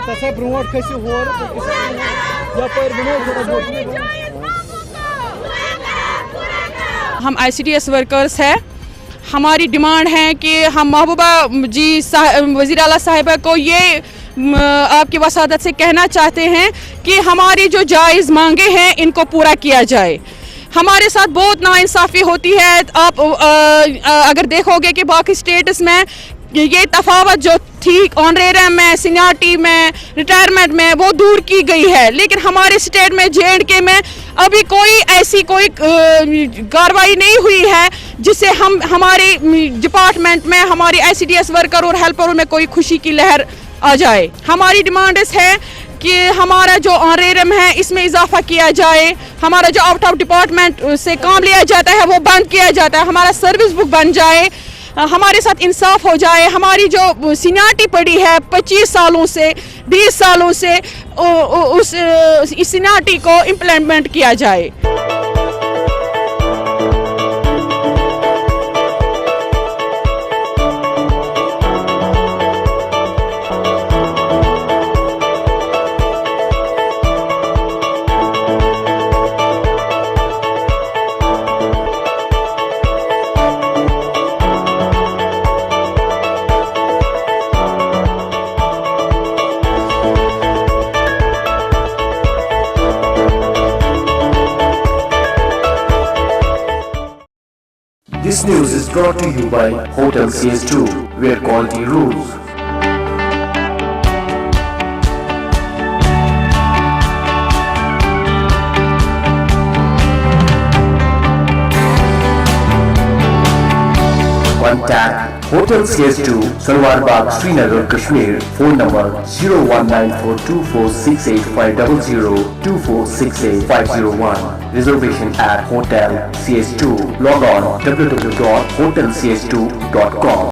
तसा ब्रोट खसो होर हम ICDS वर्कर्स हैं। हमारी डिमांड है कि हम महबूबा जी वज़ीर आला साहिबा को ये आपकी वसादत से कहना चाहते हैं कि हमारी जो जायज़ मांगे हैं इनको पूरा किया जाए। हमारे साथ बहुत नाइंसाफ़ी होती है। आप अगर देखोगे कि बाकी स्टेट्स में ये तफावत जो थी ऑनरेरियम में, सीनियरिटी में, रिटायरमेंट में, वो दूर की गई है, लेकिन हमारे स्टेट में J&K में अभी कोई ऐसी कोई कार्रवाई नहीं हुई है जिससे हमारे डिपार्टमेंट में हमारी ICDS वर्कर और हेल्पर में कोई खुशी की लहर आ जाए। हमारी डिमांड्स है कि हमारा जो ऑनरेरियम है इसमें इजाफा किया जाए, हमारा जो आउट ऑफ डिपार्टमेंट से काम लिया जाता है वो बंद किया जाता है, हमारा सर्विस बुक बन जाए, हमारे साथ इंसाफ हो जाए। हमारी जो सीनियरिटी पड़ी है 25 सालों से 20 सालों से उस सीनियरिटी को इम्प्लीमेंट किया जाए। This news is brought to you by Hotel CS2, where quality rules. Contact Hotel CS2, Salwar Bagh, Srinagar, Kashmir. Phone number 0194246850 2468 Reservation at Hotel CS2. Log on www.hotelcs2.com.